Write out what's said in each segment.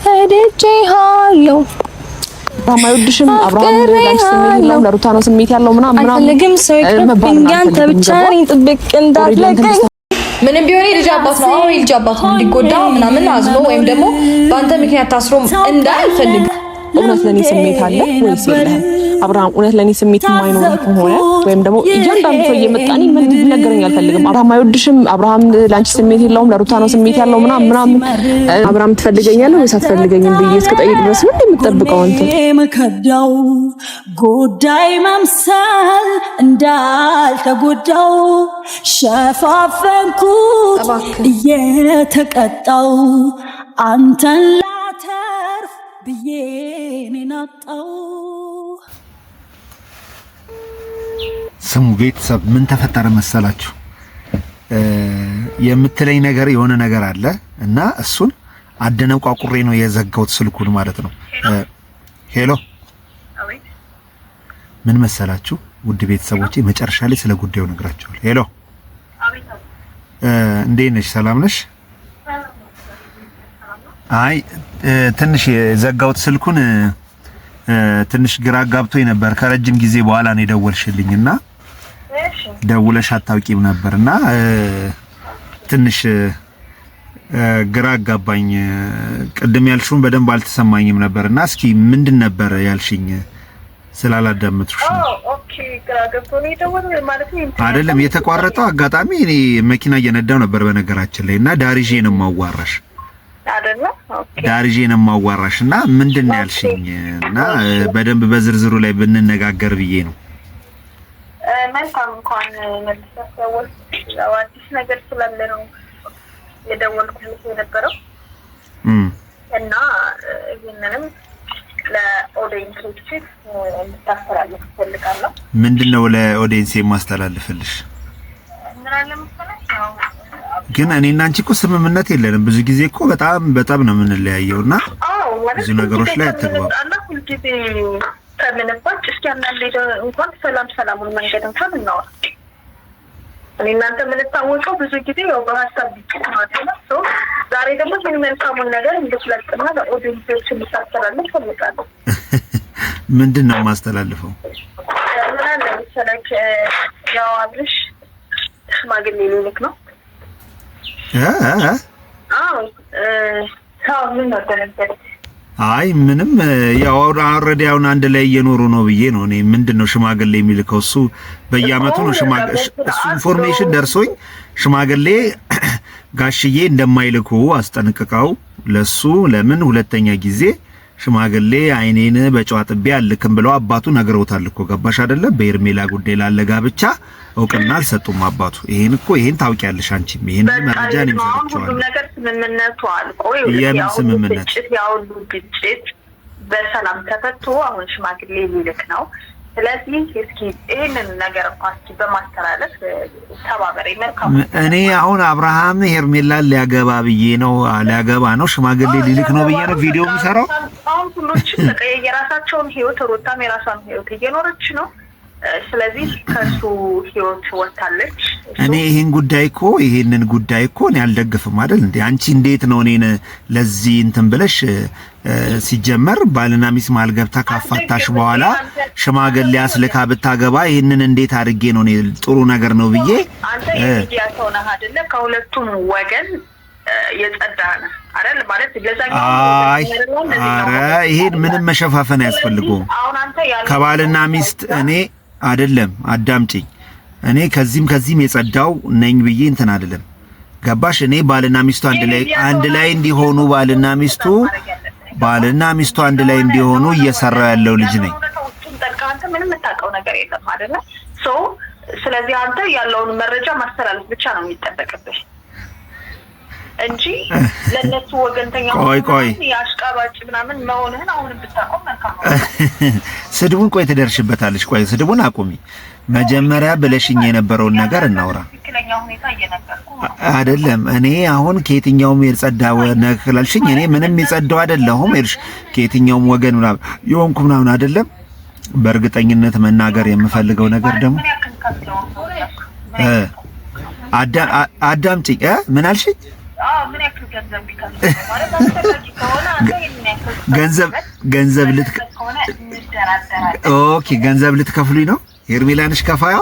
ሄደቼ ሃሎ ታማዩድሽም አብርሃም ላንቺ ስሜት የለውም ለሩታ ነው ስሜት ያለው ምናምን አልፈልግም ሰው ይቅርብኝ አንተ ብቻ ነኝ ጥብቅ እንዳትለቀኝ ምንም ቢሆን ልጅ አባት ነው ልጅ አባት ነው እንዲጎዳ ምናምን አዝኖ ወይም ደግሞ በአንተ ምክንያት ታስሮ እንዳይፈልግ እውነት ለኔ ስሜት አለ ወይስ የለም አብርሃም እውነት ለኔ ስሜት የማይኖር ከሆነ ወይም ደግሞ እያንዳንዱ ሰው እየመጣኝ ምን ነገረኝ አልፈልግም አብርሃም አይወድሽም አብርሃም ላንቺ ስሜት የለውም ለሩታ ነው ስሜት ያለው ምናምን አብርሃም ትፈልገኛለህ ወይስ አትፈልገኝም ብዬ እስከጠይቅ ድረስ ምን እንደምትጠብቀው አንተ መከዳው ጉዳይ መምሰል እንዳልተጎዳው ሸፋፈንኩት እየተቀጣው አንተን ላተርፍ ብዬ ነናጣው ስሙ ቤተሰብ ምን ተፈጠረ መሰላችሁ የምትለኝ ነገር የሆነ ነገር አለ እና እሱን አደነቋቁሬ ነው የዘጋሁት ስልኩን ማለት ነው ሄሎ ምን መሰላችሁ ውድ ቤተሰቦቼ መጨረሻ ላይ ስለ ጉዳዩ ነግራችኋለሁ ሄሎ እንዴት ነሽ ሰላም ነሽ አይ ትንሽ የዘጋሁት ስልኩን ትንሽ ግራ ጋብቶኝ ነበር ከረጅም ጊዜ በኋላ ነው የደወልሽልኝና ደውለሽ አታውቂም ነበርና ትንሽ ግራ ጋባኝ ቅድም ያልሽውን በደንብ አልተሰማኝም ነበርና እስኪ ምንድን ነበር ያልሽኝ ስላላዳመጥኩሽ ነው ኦኬ ግራ ገብቶ ነው የደወለው ማለት ነው አይደለም የተቋረጠው አጋጣሚ እኔ መኪና እየነዳው ነበር በነገራችን ላይ እና ዳሪጄ ነው ማዋራሽ አይደለ ኦኬ ዳሪጄ ነው ማዋራሽና ምንድን ነው ያልሽኝ እና በደንብ በዝርዝሩ ላይ ብንነጋገር ብዬ ነው መልካም እንኳን መልሰው ያው አዲስ ነገር ስላለ ነው የደወልኩልሽ የነበረው እና ይሄንንም ለኦዲየንሶች እንድታስተላልፍ ፈልጋለሁ ምንድነው ለኦዲየንስ የማስተላልፍልሽ ምን አለ መሰለሽ ግን እኔና አንቺ እኮ ስምምነት የለንም ብዙ ጊዜ እኮ በጣም ነው የምንለያየውና ብዙ ነገሮች ላይ አትግባባ ሁሉ ጊዜ ተመነባች እስኪ አንዳንዴ እንኳን ሰላሙን መንገድ እንኳን እናወራ እኔ እናንተ የምንታወቀው ብዙ ጊዜ ያው በሀሳብ ብቻ ነው ዛሬ ደግሞ ምን መልካሙን ነገር እንድትለቅና ለኦዲየንሶች እንድታስተላልፍ ፈልጋለሁ ምንድነው ማስተላልፈው ምን አለ መሰለሽ ያው አብርሽ ሽማግሌ ልክ ነው ምን ነው አይ ምንም ያው ኦልሬዲ አሁን አንድ ላይ እየኖሩ ነው ብዬ ነው እኔ ምንድነው ሽማግሌ የሚልከው እሱ በየአመቱ ነው እሱ ኢንፎርሜሽን ደርሶኝ ሽማግሌ ጋሽዬ እንደማይልኩ አስጠንቅቀው ለሱ ለምን ሁለተኛ ጊዜ ሽማግሌ አይኔን በጨዋጥቤ አልክም ብለው አባቱ ነግረውታል እኮ ገባሽ አይደለ በኤርሜላ ጉዳይ ላለጋ ብቻ እውቅና አልሰጡም አባቱ ይሄን ታውቂያለሽ አንቺም ይሄን መረጃ ነው የሚሰጡት ሁሉ ነገር ስምምነቱ አልቆ ያው ግጭት በሰላም ተፈቶ አሁን ሽማግሌ ሊልክ ነው ስለዚህ እስኪ ይሄንን ነገር ፓስቲ በማስተላለፍ ተባበሬ መልካም እኔ አሁን አብርሃም ሄርሜላን ሊያገባ ነው ሽማግሌ ሊልክ ነው ብዬ ነው ቪዲዮ የሚሰራው አሁን ሁሉም የራሳቸውን ህይወት ሩታም የራሷን ህይወት እየኖረች ነው ስለዚህ ከሱ ህይወት ወጣለች እኔ ይሄንን ጉዳይ እኮ እኔ አልደግፍም አይደል እንዴ አንቺ እንዴት ነው እኔን ለዚህ እንትን ብለሽ ሲጀመር ባልና ሚስት ማልገብታ ካፋታሽ በኋላ ሽማግሌ አስልካ ብታገባ ይሄንን እንዴት አድርጌ ነው እኔ ጥሩ ነገር ነው ብዬ አንተ የሚዲያ ሰው ነህ አይደለ ከሁለቱም ወገን የጸዳና አይደል ማለት ለዛኛው አረ ይሄን ምንም መሸፋፈን አያስፈልገውም ከባልና ሚስት እኔ አይደለም አዳምጪኝ እኔ ከዚህም የጸዳው ነኝ ብዬ እንትን አይደለም ገባሽ እኔ ባልና ሚስቱ አንድ ላይ እንዲሆኑ ባልና ሚስቱ አንድ ላይ እንዲሆኑ እየሰራ ያለው ልጅ ነኝ አንተ ምንም የምታውቀው ነገር የለም አይደለ ስለዚህ አንተ ያለውን መረጃ ማስተላለፍ ብቻ ነው የሚጠበቅብህ እንጂ ለነሱ ወገንተኛ ቆይ ያሽቃባጭ ምናምን መሆንህን አሁን ብታቆም መልካም ነው ስድቡን ስድቡን ስድቡን አቁሚ መጀመሪያ ብለሽኝ የነበረውን ነገር እናውራ ትክክለኛው ሁኔታ እየነገርኩ አይደለም እኔ አሁን ከየትኛውም የጸዳው ነክላልሽኝ እኔ ምንም የጸዳው አይደለሁም እርሽ ከየትኛውም ወገን ምናምን አይደለም በእርግጠኝነት መናገር የምፈልገው ነገር ደግሞ አዳምጪ ምን አልሽኝ ምን ያክል ገንዘብ ቢከፍል ማለት አስፈላጊ ከሆነ አንተ ገንዘብ ኦኬ ገንዘብ ልትከፍሉኝ ነው? ሄርሜላንሽ ከፋያ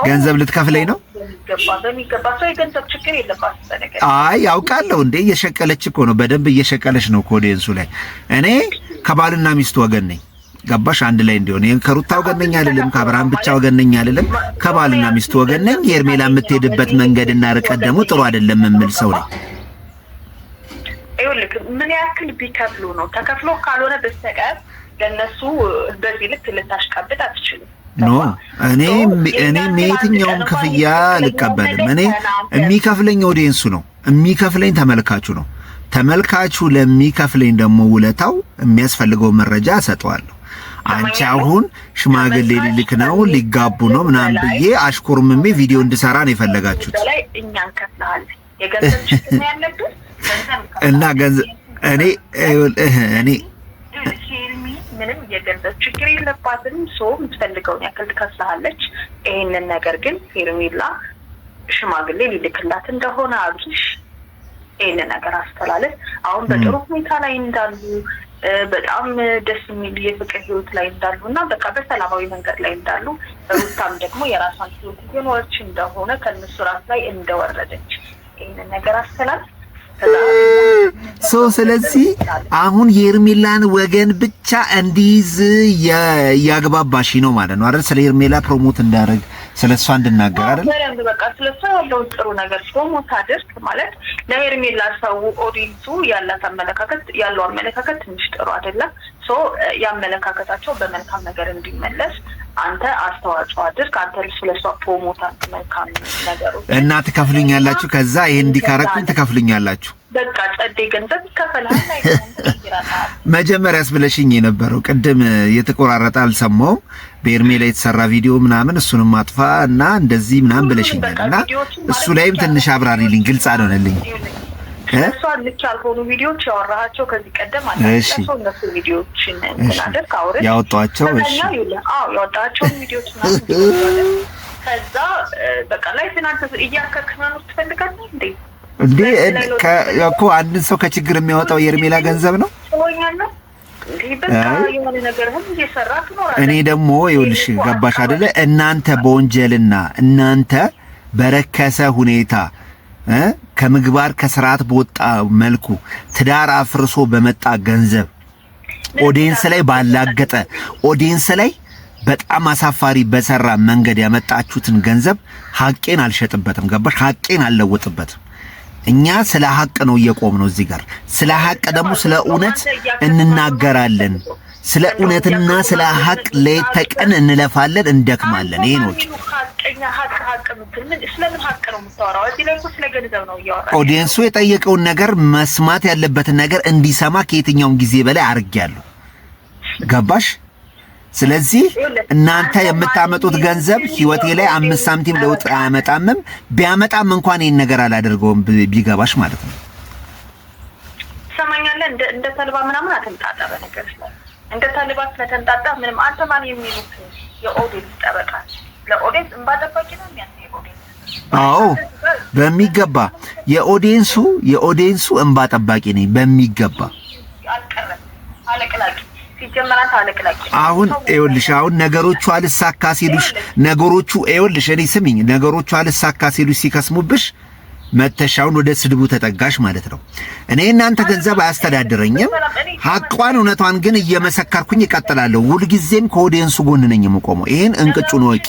ገንዘብ ልትከፍለኝ ነው? በሚገባ ሰው የገንዘብ ችግር የለባትም በነገር። አይ ያውቃለሁ እንዴ እየሸቀለች እኮ ነው፣ በደንብ እየሸቀለች ነው ኮዴንሱ ላይ። እኔ ከባልና ሚስቱ ወገን ነኝ ገባሽ? አንድ ላይ እንዲሆን ከሩታ ወገን ነኝ አይደለም፣ ከአብርሃም ብቻ ወገን ነኝ አይደለም፣ ከባልና ሚስቱ ወገን ነኝ። ሄርሜላ የምትሄድበት መንገድና ርቀት ደግሞ ጥሩ አይደለም የምል ሰው ነኝ። ይኸውልህ ምን ያክል ቢከፍሉ ነው? ተከፍሎ ካልሆነ በስተቀር ለነሱ በዚህ ልክ ልታሽቃብጥ አትችልም። ኖ እኔ የትኛውም ክፍያ አልቀበልም። እኔ የሚከፍለኝ ኦዲየንሱ ነው፣ የሚከፍለኝ ተመልካቹ ነው። ተመልካቹ ለሚከፍለኝ ደግሞ ውለታው የሚያስፈልገው መረጃ እሰጠዋለሁ። አንቺ አሁን ሽማግሌ ሊልክ ነው ሊጋቡ ነው ምናምን ብዬ አሽኮርምሜ ቪዲዮ እንድሰራ ነው የፈለጋችሁት እና ገንዘብ እኔ ምንም የገንዘብ ችግር የለባትም። ሰው የምትፈልገውን ያክል ትከፍልሃለች። ይሄንን ነገር ግን ሄርሜላ ሽማግሌ ሊልክላት እንደሆነ አብርሽ ይሄንን ነገር አስተላለፍ። አሁን በጥሩ ሁኔታ ላይ እንዳሉ በጣም ደስ የሚል የፍቅር ህይወት ላይ እንዳሉ እና በቃ በሰላማዊ መንገድ ላይ እንዳሉ ሩታም ደግሞ የራሷን ህይወት እየኖረች እንደሆነ ከነሱ ራስ ላይ እንደወረደች ይሄንን ነገር አስተላለፍ። ስለዚህ አሁን የሄርሜላን ወገን ብቻ እንዲይዝ ያግባባሽ ነው ማለት ነው አይደል? ስለ ሄርሜላ ፕሮሞት እንዳደረግ ስለሷ እንድናገር አይደል? በቃ ስለሷ ያለውን ጥሩ ነገር ፕሮሞት አድርግ ማለት ለሄርሜላ ሰው ኦዲንሱ ያለው አመለካከት ትንሽ ጥሩ አይደለም። ያመለካከታቸው በመልካም ነገር እንዲመለስ አንተ አስተዋጽኦ አድርግ። አንተ ስለሷ ፕሮሞት አድርግ መልካም ነገሮች እና ትከፍሉኛላችሁ። ከዛ ይሄን እንዲካረኩኝ ትከፍሉኛላችሁ። በቃ ጸዴ ገንዘብ ይከፈላል። መጀመሪያስ ብለሽኝ የነበረው ቅድም የተቆራረጠ አልሰማሁም። በሄርሜላ የተሰራ ቪዲዮ ምናምን እሱንም አጥፋ እና እንደዚህ ምናምን ብለሽኛል እና እሱ ላይም ትንሽ አብራሪልኝ፣ ግልጽ አልሆነልኝ። እሷ ልክ ያልሆኑ ቪዲዮዎች ያወራሃቸው ከዚህ ቀደም አላቸው። እነሱ ቪዲዮዎችን ተናደርክ አውረድ ያወጣቸው ያወጣቸው ቪዲዮዎች ከዛ በቃ ላይ ትናንት እያከክና ነው ትፈልጋለህ እንዴ እኮ አንድን ሰው ከችግር የሚያወጣው የሄርሜላ ገንዘብ ነው። እኔ ደግሞ ይኸውልሽ ገባሽ አይደለ? እናንተ በወንጀልና እናንተ በረከሰ ሁኔታ ከምግባር ከስርዓት በወጣ መልኩ ትዳር አፍርሶ በመጣ ገንዘብ ኦዲየንስ ላይ ባላገጠ ኦዲየንስ ላይ በጣም አሳፋሪ በሰራ መንገድ ያመጣችሁትን ገንዘብ ሐቄን አልሸጥበትም። ገባሽ? ሐቄን አልለውጥበትም። እኛ ስለ ሐቅ ነው እየቆምነው እዚህ ጋር። ስለ ሐቅ ደግሞ ስለ እውነት እንናገራለን። ስለ እውነትና ስለ ሐቅ ሌት ተቀን እንለፋለን፣ እንደክማለን። ይሄ ነው ኦዲየንሱ የጠየቀውን ነገር መስማት ያለበትን ነገር እንዲሰማ ከየትኛውም ጊዜ በላይ አድርጌያለሁ። ገባሽ? ስለዚህ እናንተ የምታመጡት ገንዘብ ህይወቴ ላይ 5 ሳንቲም ለውጥ አያመጣምም። ቢያመጣም እንኳን ይሄን ነገር አላደርገውም ቢገባሽ ማለት ነው። ሰማኛለ እንደ ተልባ ምናምን አትንጣጣ። በነገር ላይ እንደ ተልባ ስለተንጣጣ ምንም አንተ ማን የሚሉት የኦዲየንስ ጠበቃ ለኦዲየንስ እንባጠባቂ ነው የሚያስፈልገው። አዎ በሚገባ የኦዲየንሱ እንባ ጠባቂ ነኝ በሚገባ። አሁን ይኸውልሽ አሁን ነገሮቹ አልሳካ ሲሉሽ እኔ ስሚኝ ነገሮቹ አልሳካ ሲሉሽ ሲከስሙብሽ መተሻውን ወደ ስድቡ ተጠጋሽ ማለት ነው። እኔ እናንተ ገንዘብ አያስተዳድረኝም። ሐቋን እውነቷን ግን እየመሰከርኩኝ እቀጥላለሁ። ሁልጊዜም ከኦዲየንሱ ጎን ነኝ የምቆመው። ይሄን እንቅጩን ወቂ።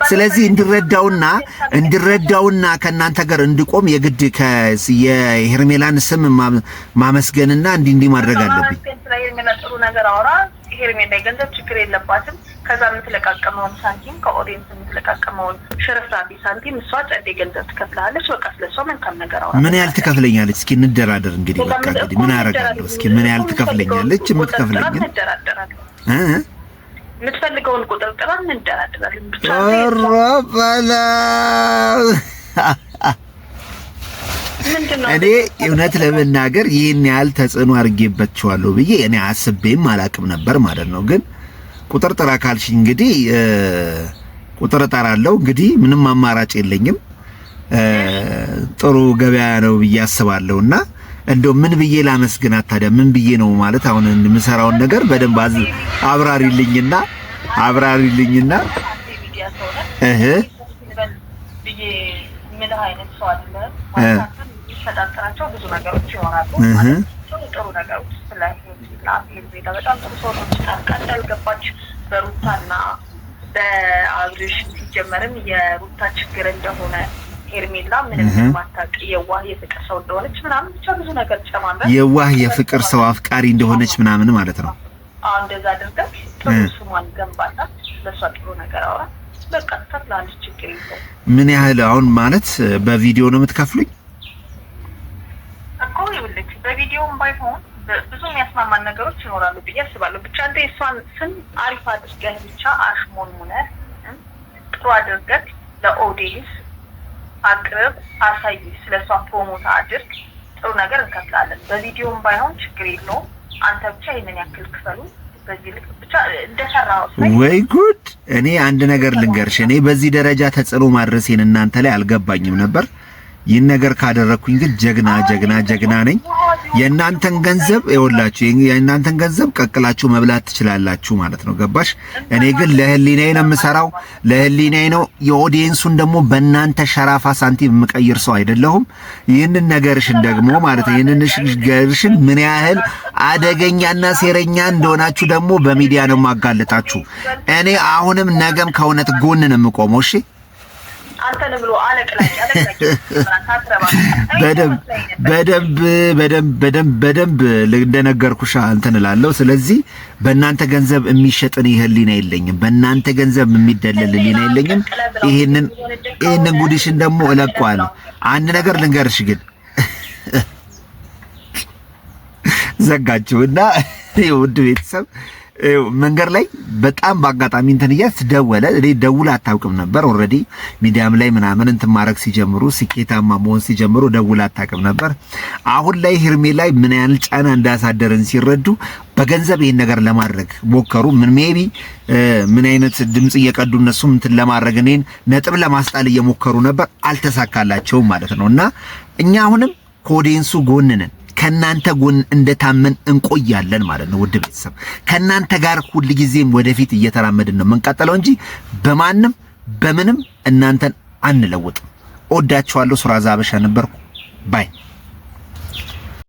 ስለዚህ እንድረዳውና ከእናንተ ጋር እንድቆም የግድ የሄርሜላን ስም ማመስገንና እንዲህ ማድረግ አለብኝ። ጥሩ ነገር አውራ። ሄርሜላ የገንዘብ ችግር የለባትም። ከዛ የምትለቃቀመውን ሳንቲም ከኦዲየንስ የምትለቃቀመውን ሽርፍራፊ ሳንቲም እሷ ጸዴ ገንዘብ ትከፍላለች። በቃ ስለሷ መልካም ነገር አውራ። ምን ያህል ትከፍለኛለች? እስኪ እንደራደር። እንግዲህ በቃ እንግዲህ ምን አደርጋለሁ? እስኪ ምን ያህል ትከፍለኛለች? የምትከፍለኝ የምትፈልገውን ቁጥር ጥራን እንደራደራለን። እኔ እውነት ለመናገር ይህን ያህል ተጽዕኖ አድርጌባቸዋለሁ ብዬ እኔ አስቤም አላቅም ነበር ማለት ነው። ግን ቁጥር ጥራ ካልሽ እንግዲህ ቁጥር እጠራለሁ። እንግዲህ ምንም አማራጭ የለኝም። ጥሩ ገበያ ነው ብዬ አስባለሁና እንደው ምን ብዬ ላመስግናት ታዲያ? ምን ብዬ ነው ማለት አሁን የምሰራውን ነገር በደንብ አብራሪልኝና ብዬ ምን አይነት ሰው አለ ተጣጣራቸው ብዙ ነገሮች ይሆናሉ። ጥሩ ነገሮች ስለ ሄርሜላ በጣም ጥሩ ሰዎች ታውቃለህ። ገባች በሩታና በአብርሽ ሲጀመርም የሩታ ችግር እንደሆነ ሄርሜላ ምንም ማታውቅ የዋህ የፍቅር ሰው እንደሆነች ምናምን ብቻ ብዙ ነገር ጨማምረን የዋህ የፍቅር ሰው አፍቃሪ እንደሆነች ምናምን ማለት ነው። እንደዛ አድርገን ጥሩ ስሟን ገንባላት። ለሷ ጥሩ ነገር አውራ በቃ ተከፍላለች። ችግር የለውም። ምን ያህል አሁን ማለት በቪዲዮ ነው የምትከፍሉኝ እኮ? ይኸውልህ በቪዲዮም ባይሆን ብዙ የሚያስማማን ነገሮች ይኖራሉ ብዬ አስባለሁ። ብቻ አንተ የሷን ስም አሪፍ አድርገህ ብቻ አሽሞንሙነህ ጥሩ አድርገህ ለኦዲየንስ አቅርብ፣ አሳይ፣ ስለሷ ፕሮሞት አድርግ። ጥሩ ነገር እንከፍላለን። በቪዲዮም ባይሆን ችግር የለውም። አንተ ብቻ ይሄንን ያክል ክፈሉ። በዚህ ልክ ብቻ እንደሰራው ወይ ጉድ! እኔ አንድ ነገር ልንገርሽ፣ እኔ በዚህ ደረጃ ተጽዕኖ ማድረሴን እናንተ ላይ አልገባኝም ነበር። ይህን ነገር ካደረኩኝ ግን ጀግና ነኝ። የእናንተን ገንዘብ የእናንተን ገንዘብ ቀቅላችሁ መብላት ትችላላችሁ ማለት ነው። ገባሽ? እኔ ግን ለህሊናዬ ነው የምሰራው፣ ለህሊናዬ ነው። የኦዲየንሱን ደግሞ በእናንተ ሸራፋ ሳንቲም የምቀይር ሰው አይደለሁም። ይህንን ነገርሽን ደግሞ ማለት ነው ነገርሽን ምን ያህል አደገኛና ሴረኛ እንደሆናችሁ ደግሞ በሚዲያ ነው ማጋለጣችሁ። እኔ አሁንም ነገም ከእውነት ጎን ነው የምቆመው። እሺ አንተን ብሎ አለቅላጭ በደንብ እንደነገርኩሽ እንትን እላለሁ። ስለዚህ በእናንተ ገንዘብ የሚሸጥን ህሊና የለኝም፣ በእናንተ ገንዘብ የሚደለል ህሊና የለኝም። ይሄንን ጉዲሽን ደግሞ እለቀዋለሁ። አንድ ነገር ልንገርሽ ግን ዘጋችሁና ውድ ቤተሰብ መንገር ላይ በጣም በአጋጣሚ እንትን ደወለ። እኔ ደውላ አታውቅም ነበር። ኦልሬዲ ሚዲያም ላይ ምናምን እንትን ማድረግ ሲጀምሩ ስኬታማ መሆን ሲጀምሩ ደውላ አታውቅም ነበር። አሁን ላይ ሄርሜላ ላይ ምን ያህል ጫና እንዳሳደረን ሲረዱ በገንዘብ ይሄን ነገር ለማድረግ ሞከሩ። ሜቢ ምን አይነት ድምጽ እየቀዱ እነሱም እንትን ለማድረግ እኔን ነጥብ ለማስጣል እየሞከሩ ነበር። አልተሳካላቸውም ማለት ነውና እኛ አሁንም ከኦዲየንሱ ጎን ነን። ከናንተ ጎን እንደታመን እንቆያለን ማለት ነው። ውድ ቤተሰብ ከናንተ ጋር ሁሉ ጊዜም ወደፊት እየተራመድን ነው የምንቀጥለው እንጂ በማንም በምንም እናንተን አንለውጥም። ወዳችኋለሁ። ሱራዛ አበሻ ነበርኩ ባይ